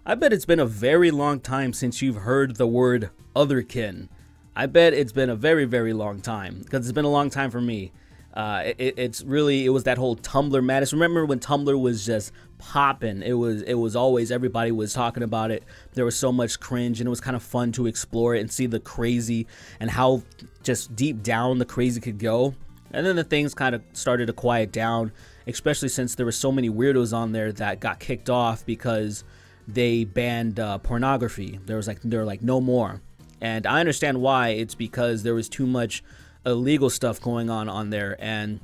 I bet it's been a very long time since you've heard the word otherkin. I bet it's been a very, very long time, because it's been a long time for me. It was that whole Tumblr madness. Remember when Tumblr was just popping? It was always, everybody was talking about it. There was so much cringe, and it was kind of fun to explore it and see the crazy and how just deep down the crazy could go. And then the things kind of started to quiet down, especially since there were so many weirdos on there that got kicked off because they banned pornography. They were like no more. And I understand why. It's because there was too much illegal stuff going on there, and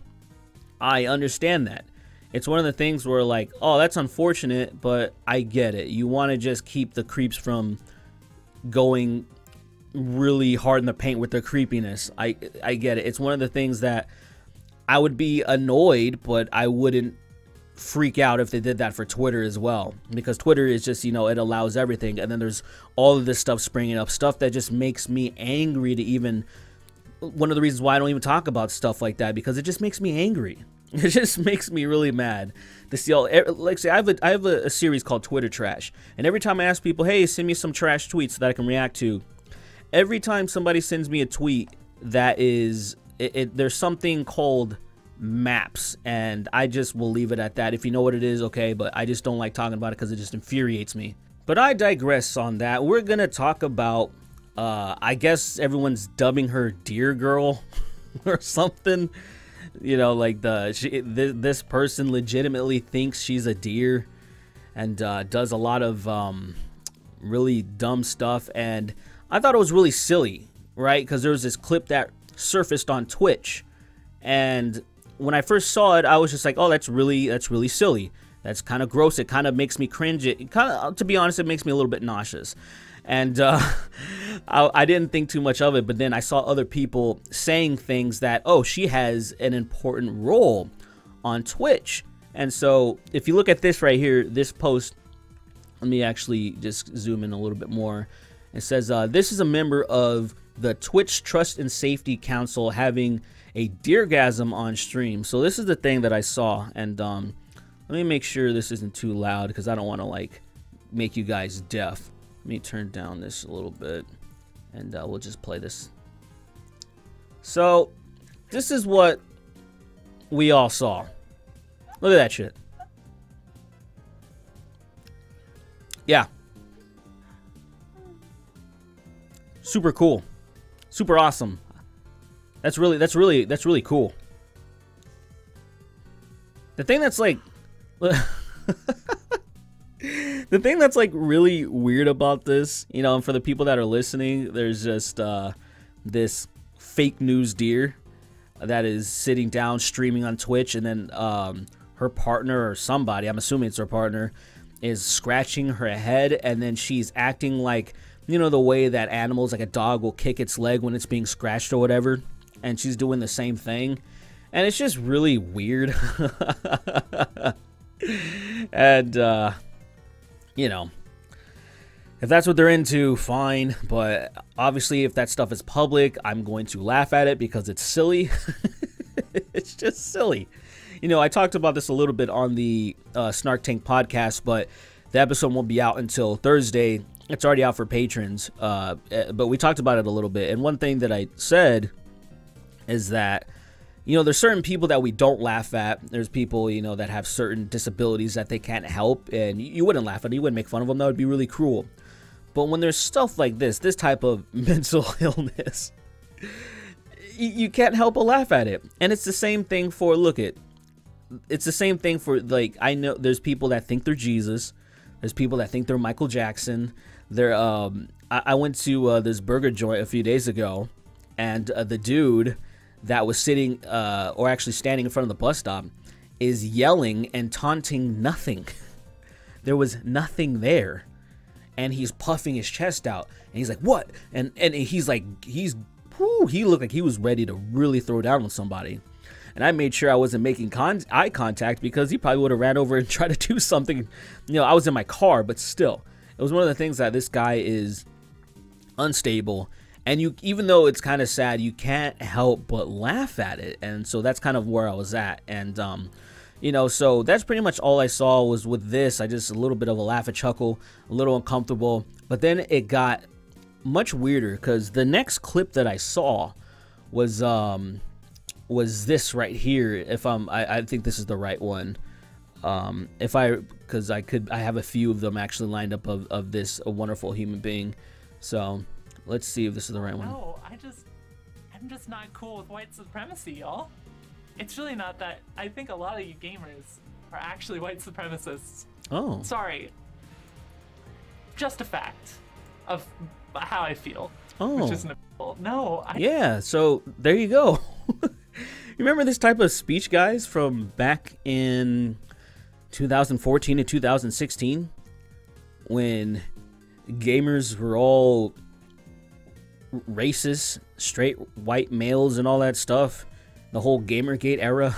I understand that. It's one of the things where, like, oh, that's unfortunate, but I get it. You want to just keep the creeps from going really hard in the paint with their creepiness. I get it. It's one of the things that I would be annoyed, but I wouldn't freak out if they did that for Twitter as well, because Twitter is just, you know, it allows everything. And then there's all of this stuff springing up, stuff that just makes me angry to even, one of the reasons why I don't even talk about stuff like that, because it just makes me angry. It just makes me really mad to see all, like, say, I have a series called Twitter Trash, and every time I ask people, hey, send me some trash tweets that I can react to, every time somebody sends me a tweet that is, there's something called maps, and I just will leave it at that. If you know what it is, okay, but I just don't like talking about it because it just infuriates me. But I digress on that. We're gonna talk about I guess everyone's dubbing her Deer Girl or something, you know, like this person legitimately thinks she's a deer and does a lot of really dumb stuff. And I thought it was really silly, right? Because there was this clip that surfaced on Twitch, and when I first saw it, I was just like, oh, that's really silly. That's kind of gross. It kind of makes me cringe. It kind of, to be honest, it makes me a little bit nauseous. And I didn't think too much of it, but then I saw other people saying things that, oh, she has an important role on Twitch. And so if you look at this right here, this post, let me actually just zoom in a little bit more. It says, this is a member of the Twitch Trust and Safety Council having a deergasm on stream. So this is the thing that I saw, and let me make sure this isn't too loud because I don't want to like make you guys deaf. Let me turn down this a little bit, and we'll just play this. So this is what we all saw. Look at that shit. Yeah, super cool, super awesome. That's really cool. The thing that's like the thing that's like really weird about this, you know, and for the people that are listening, there's just this fake news deer that is sitting down streaming on Twitch, and then her partner or somebody, I'm assuming it's her partner, is scratching her head, and then she's acting like, you know, the way that animals, like a dog, will kick its leg when it's being scratched or whatever. And she's doing the same thing, and it's just really weird. And you know, if that's what they're into, fine, but obviously if that stuff is public, I'm going to laugh at it because it's silly. It's just silly. You know, I talked about this a little bit on the Snark Tank podcast, but the episode won't be out until Thursday. It's already out for patrons, but we talked about it a little bit, and one thing that I said is that, you know, there's certain people that we don't laugh at. There's people, you know, that have certain disabilities that they can't help, and you wouldn't laugh at it. You wouldn't make fun of them. That would be really cruel. But when there's stuff like this type of mental illness, you can't help but laugh at it. And it's the same thing for, it's the same thing for, like, I know there's people that think they're Jesus. There's people that think they're Michael Jackson. I went to this burger joint a few days ago, and the dude that was sitting or actually standing in front of the bus stop is yelling and taunting nothing. There was nothing there, and he's puffing his chest out, and he's like, what? And he's like, he looked like he was ready to really throw down with somebody. And I made sure I wasn't making eye contact, because he probably would have ran over and tried to do something. You know, I was in my car, but still, it was one of the things that this guy is unstable. And even though it's kind of sad, you can't help but laugh at it. And so that's kind of where I was at. And You know, so that's pretty much all I saw was with this. I just a little bit of a laugh and chuckle, a little uncomfortable. But then it got much weirder because the next clip that I saw was this right here. If I think this is the right one. Because I have a few of them actually lined up of this a wonderful human being. So let's see if this is the right one. No, I'm just not cool with white supremacy, y'all. It's really not that. I think a lot of you gamers are actually white supremacists. Oh. Sorry. Just a fact of how I feel. Oh. Which isn't no. Yeah, so there you go. You remember this type of speech, guys, from back in 2014 to 2016 when gamers were all racist, straight white males and all that stuff, the whole Gamergate era,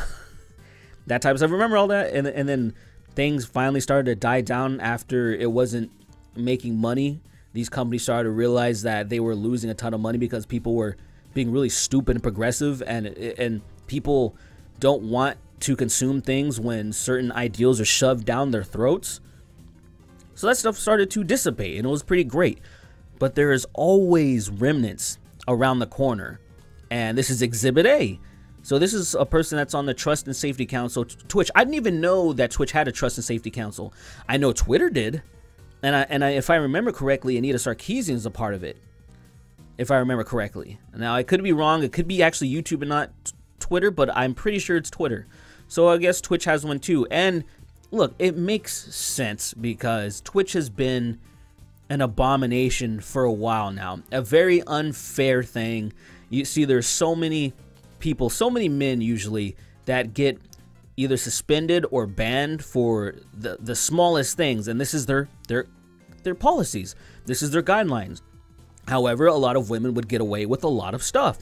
that type of stuff. Remember all that? And then things finally started to die down after it wasn't making money. These companies started to realize that they were losing a ton of money because people were being really stupid and progressive, and people don't want to consume things when certain ideals are shoved down their throats. So that stuff started to dissipate, and it was pretty great. But there is always remnants around the corner, and this is Exhibit A. So this is a person that's on the Trust and Safety Council, Twitch. I didn't even know that Twitch had a Trust and Safety Council. I know Twitter did, and if I remember correctly, Anita Sarkeesian is a part of it, if I remember correctly. Now, I could be wrong. It could be actually YouTube and not Twitter, but I'm pretty sure it's Twitter. So I guess Twitch has one too. And look, it makes sense because Twitch has been an abomination for a while now. A very unfair thing. You see, there's so many people, so many men usually, that get either suspended or banned for the smallest things. And this is their policies. This is their guidelines. However, a lot of women would get away with a lot of stuff.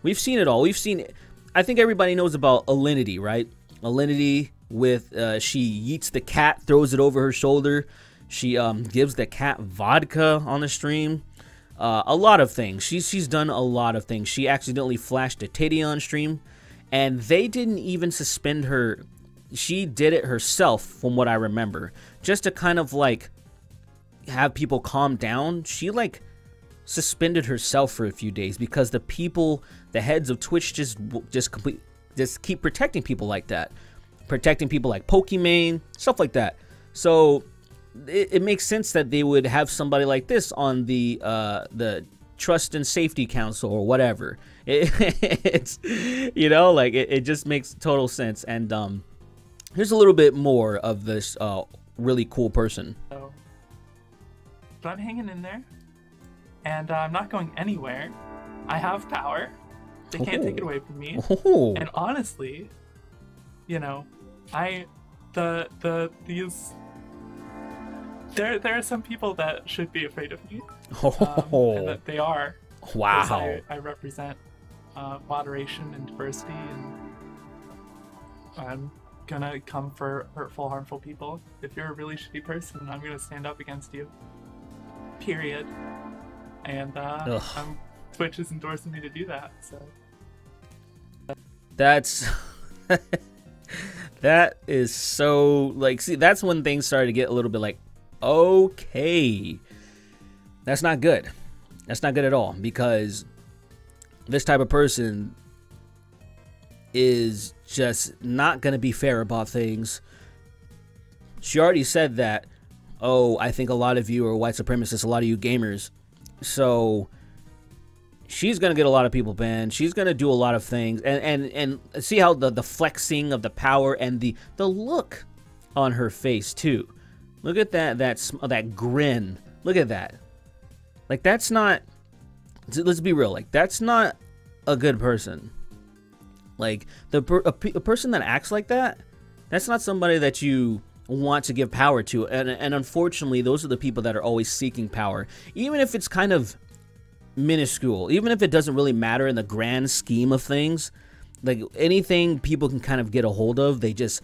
We've seen it all. We've seen, I think everybody knows about Alinity, right? Alinity with, she yeets the cat, throws it over her shoulder. She gives the cat vodka on the stream. A lot of things. She's done a lot of things. She accidentally flashed a titty on stream, and they didn't even suspend her. She did it herself, from what I remember, just to kind of like have people calm down. She like suspended herself for a few days because the people, the heads of Twitch, just keep protecting people like that, protecting people like Pokimane, stuff like that. So it makes sense that they would have somebody like this on the Trust and Safety Council or whatever. It's, you know, like it just makes total sense. And here's a little bit more of this really cool person. So, but I'm hanging in there, and I'm not going anywhere. I have power. They can't take it away from me. And honestly, you know, there are some people that should be afraid of me, and that they are. Wow. I represent moderation and diversity, and I'm gonna come for hurtful, harmful people. If you're a really shitty person, I'm gonna stand up against you. Period. And Twitch is endorsing me to do that. So that's that is so, like, see, that's when things started to get a little bit like, okay, that's not good. That's not good at all, because this type of person is just not going to be fair about things. She already said that, oh, I think a lot of you are white supremacists, a lot of you gamers. So she's going to get a lot of people banned. She's going to do a lot of things. And see how the flexing of the power and the look on her face too. Look at that grin. Look at that. Like, that's not, let's be real, like, that's not a good person. Like, a person that acts like that, that's not somebody that you want to give power to. And unfortunately, those are the people that are always seeking power. Even if it's kind of minuscule, even if it doesn't really matter in the grand scheme of things, like anything people can kind of get a hold of, they just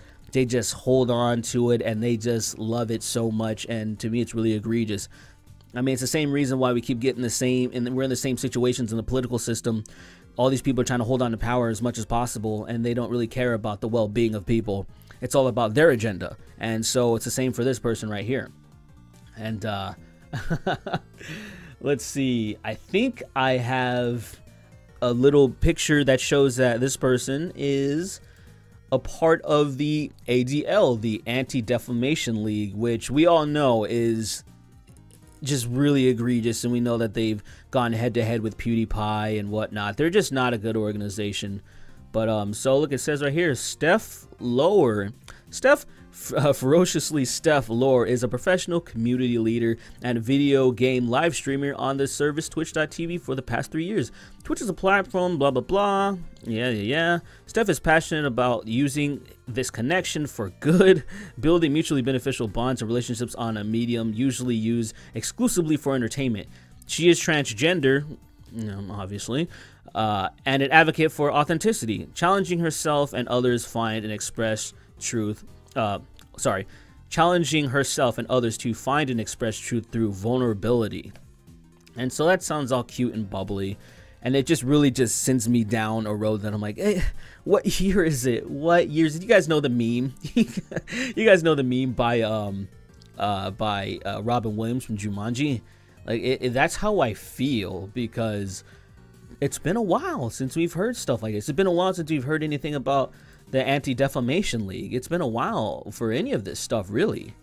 hold on to it, and they just love it so much. And to me, it's really egregious. I mean, it's the same reason why we keep getting the same, and we're in the same situations in the political system. All these people are trying to hold on to power as much as possible, and they don't really care about the well-being of people. it's all about their agenda. And so it's the same for this person right here. And let's see, I think I have a little picture that shows that this person is a part of the ADL, the Anti-Defamation League, which we all know is just really egregious, and we know that they've gone head to head with PewDiePie and whatnot. They're just not a good organization. But so look, it says right here, Ferociously Steph Lore is a professional community leader and video game live streamer on the service Twitch.tv for the past 3 years. Twitch is a platform, blah, blah, blah. Yeah. Steph is passionate about using this connection for good, building mutually beneficial bonds and relationships on a medium usually used exclusively for entertainment. She is transgender, obviously, and an advocate for authenticity, challenging herself and others find and express truth. Challenging herself and others to find and express truth through vulnerability. And so that sounds all cute and bubbly, and it just really just sends me down a road that I'm like, hey, what year is it? What years? You guys know the meme? You guys know the meme by Robin Williams from Jumanji? Like that's how I feel, because it's been a while since we've heard stuff like this. It's been a while since we've heard anything about the Anti-Defamation League. It's been a while for any of this stuff, really.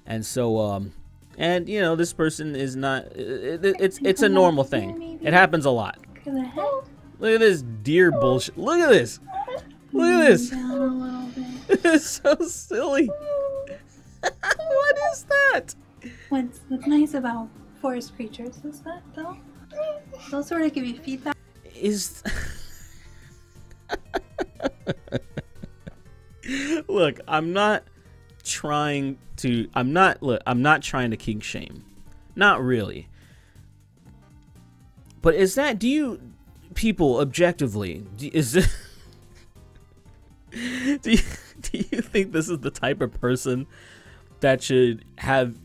And so and you know, this person is not, it's a normal thing. It happens a lot. Look at this deer bullshit. Look at this. Look at this. It's so silly. What is that? What's nice about forest creatures is that they'll sort of give you feedback. Look, I'm not trying to kink shame. Not really. But is that, do you people objectively, do you think this is the type of person that should have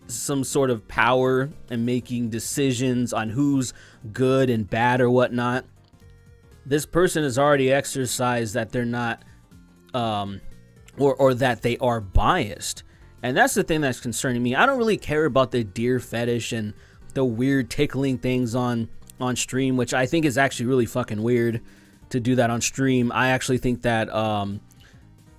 some sort of power in making decisions on who's good and bad or whatnot? This person has already exercised that they're not or that they are biased, and that's the thing that's concerning me. I don't really care about the deer fetish and the weird tickling things on stream, which I think is actually really fucking weird to do that on stream. I actually think that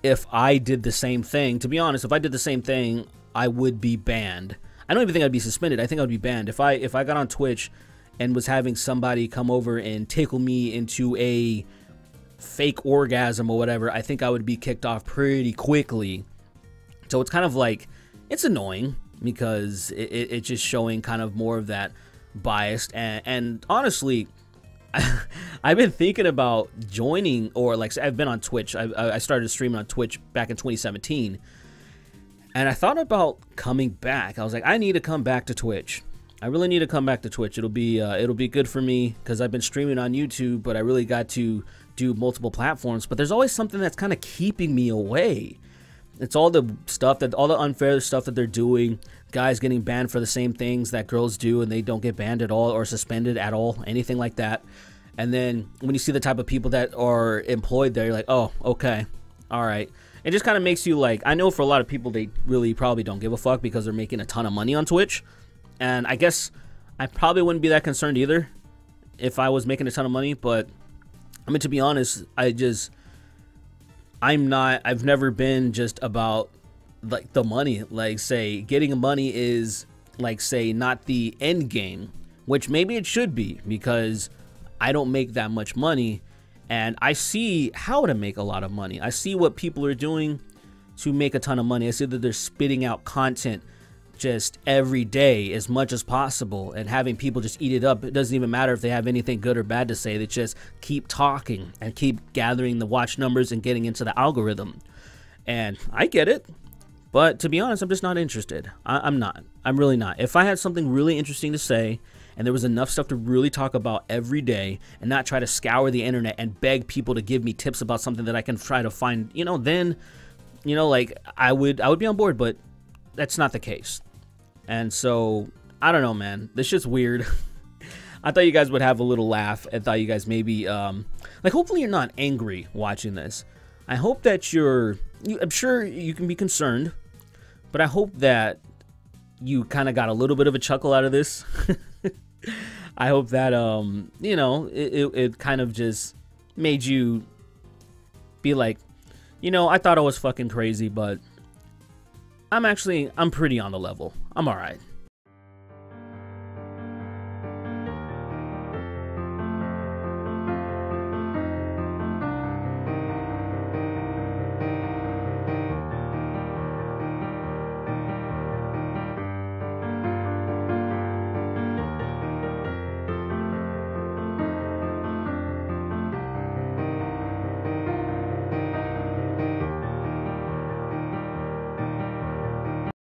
if I did the same thing, to be honest, if I did the same thing, I would be banned. I don't even think I'd be suspended. I think I would be banned if I got on Twitch and was having somebody come over and tickle me into a fake orgasm or whatever. I think I would be kicked off pretty quickly. So it's kind of like, it's annoying because it's just showing kind of more of that biased. And honestly, I've been thinking about joining, or like, I've been on Twitch. I started streaming on Twitch back in 2017, and I thought about coming back. I was like, I need to come back to Twitch. I really need to come back to Twitch. It'll be good for me because I've been streaming on YouTube, but I really got to do multiple platforms. But there's always something that's kind of keeping me away. It's all the stuff that, all the unfair stuff that they're doing. Guys getting banned for the same things that girls do, and they don't get banned at all or suspended at all, anything like that. And then when you see the type of people that are employed there, you're like, oh, okay, all right. It just kind of makes you like, I know for a lot of people, they really probably don't give a fuck because they're making a ton of money on Twitch. And I guess I probably wouldn't be that concerned either if I was making a ton of money. But I mean, to be honest, I've never been just about like the money. Like, say, getting money is like, say, not the end game, which maybe it should be, because I don't make that much money and I see how to make a lot of money. I see what people are doing to make a ton of money. I see that they're spitting out content just every day as much as possible and having people just eat it up. It doesn't even matter if they have anything good or bad to say. They just keep talking and keep gathering the watch numbers and getting into the algorithm. And I get it, but to be honest, I'm just not interested. I'm not. I'm really not. If I had something really interesting to say and there was enough stuff to really talk about every day and not try to scour the internet and beg people to give me tips about something that I can try to find, you know, then, you know, like I would be on board, but that's not the case. And so, I don't know, man. This shit's weird. I thought you guys would have a little laugh. I thought you guys maybe, like, hopefully you're not angry watching this. I hope that you're I'm sure you can be concerned, but I hope that you kind of got a little bit of a chuckle out of this. I hope that, you know, it kind of just made you be like, you know, I thought I was fucking crazy, but I'm pretty on the level. I'm all right.